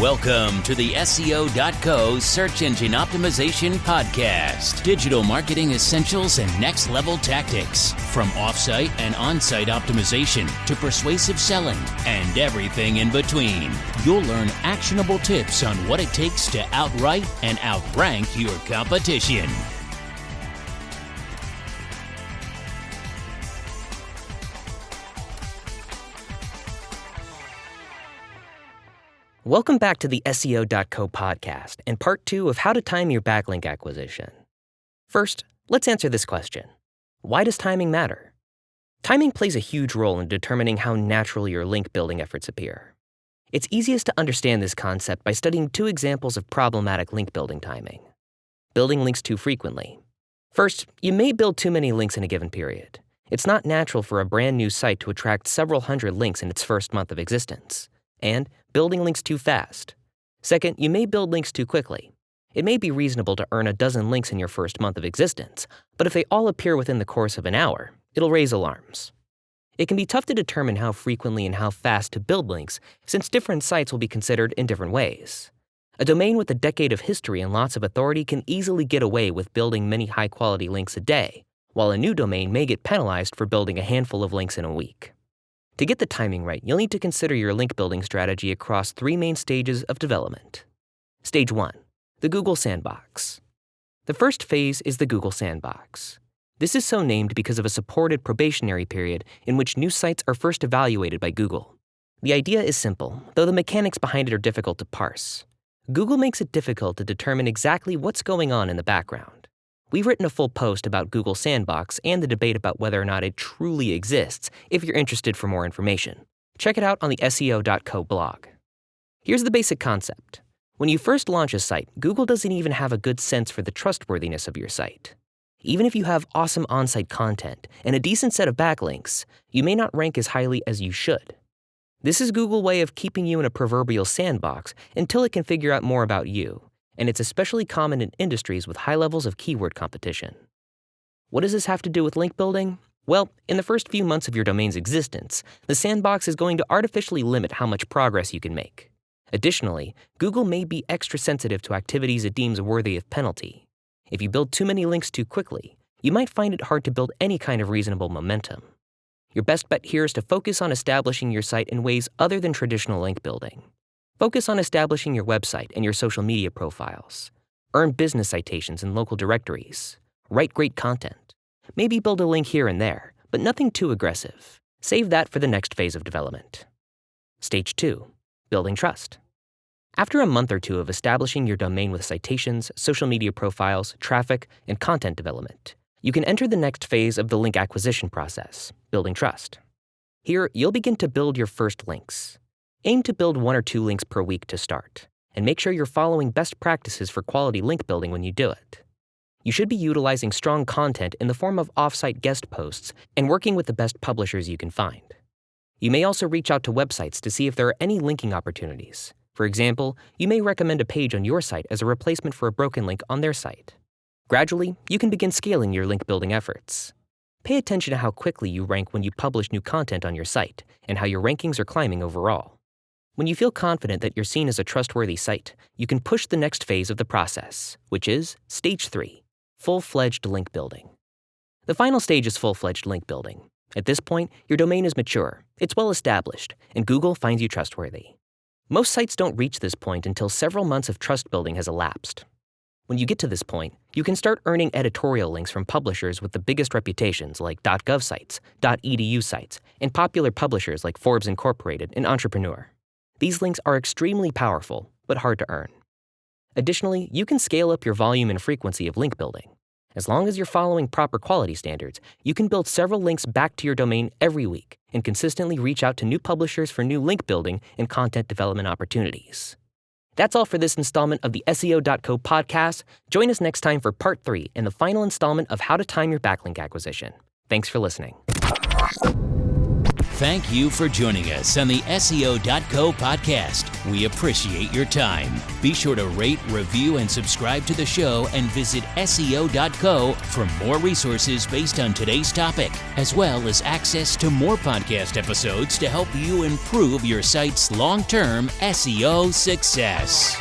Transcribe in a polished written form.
Welcome to the SEO.co Search Engine Optimization Podcast. Digital marketing essentials and next-level tactics. From off-site and on-site optimization to persuasive selling and everything in between. You'll learn actionable tips on what it takes to outright and outrank your competition. Welcome back to the SEO.co podcast and part 2 of how to time your backlink acquisition. First, let's answer this question. Why does timing matter? Timing plays a huge role in determining how natural your link building efforts appear. It's easiest to understand this concept by studying 2 examples of problematic link building timing. Building links too frequently. First, you may build too many links in a given period. It's not natural for a brand new site to attract several hundred links in its first month of existence. And building links too fast. Second, you may build links too quickly. It may be reasonable to earn a dozen links in your first month of existence, but if they all appear within the course of an hour, it'll raise alarms. It can be tough to determine how frequently and how fast to build links, since different sites will be considered in different ways. A domain with a decade of history and lots of authority can easily get away with building many high-quality links a day, while a new domain may get penalized for building a handful of links in a week. To get the timing right, you'll need to consider your link building strategy across 3 main stages of development. Stage 1, the Google Sandbox. The first phase is the Google Sandbox. This is so named because of a supported probationary period in which new sites are first evaluated by Google. The idea is simple, though the mechanics behind it are difficult to parse. Google makes it difficult to determine exactly what's going on in the background. We've written a full post about Google Sandbox and the debate about whether or not it truly exists if you're interested for more information. Check it out on the SEO.co blog. Here's the basic concept. When you first launch a site, Google doesn't even have a good sense for the trustworthiness of your site. Even if you have awesome on-site content and a decent set of backlinks, you may not rank as highly as you should. This is Google's way of keeping you in a proverbial sandbox until it can figure out more about you. And it's especially common in industries with high levels of keyword competition. What does this have to do with link building? Well, in the first few months of your domain's existence, the sandbox is going to artificially limit how much progress you can make. Additionally, Google may be extra sensitive to activities it deems worthy of penalty. If you build too many links too quickly, you might find it hard to build any kind of reasonable momentum. Your best bet here is to focus on establishing your site in ways other than traditional link building. Focus on establishing your website and your social media profiles. Earn business citations in local directories. Write great content. Maybe build a link here and there, but nothing too aggressive. Save that for the next phase of development. Stage 2, building trust. After a month or 2 of establishing your domain with citations, social media profiles, traffic, and content development, you can enter the next phase of the link acquisition process, building trust. Here, you'll begin to build your first links. Aim to build 1 or 2 links per week to start, and make sure you're following best practices for quality link building when you do it. You should be utilizing strong content in the form of off-site guest posts and working with the best publishers you can find. You may also reach out to websites to see if there are any linking opportunities. For example, you may recommend a page on your site as a replacement for a broken link on their site. Gradually, you can begin scaling your link building efforts. Pay attention to how quickly you rank when you publish new content on your site and how your rankings are climbing overall. When you feel confident that you're seen as a trustworthy site, you can push the next phase of the process, which is Stage 3, full-fledged link building. The final stage is full-fledged link building. At this point, your domain is mature, it's well established, and Google finds you trustworthy. Most sites don't reach this point until several months of trust building has elapsed. When you get to this point, you can start earning editorial links from publishers with the biggest reputations like .gov sites, .edu sites, and popular publishers like Forbes Incorporated and Entrepreneur. These links are extremely powerful, but hard to earn. Additionally, you can scale up your volume and frequency of link building. As long as you're following proper quality standards, you can build several links back to your domain every week and consistently reach out to new publishers for new link building and content development opportunities. That's all for this installment of the SEO.co podcast. Join us next time for part 3 and the final installment of how to time your backlink acquisition. Thanks for listening. Thank you for joining us on the SEO.co podcast. We appreciate your time. Be sure to rate, review, and subscribe to the show and visit SEO.co for more resources based on today's topic, as well as access to more podcast episodes to help you improve your site's long-term SEO success.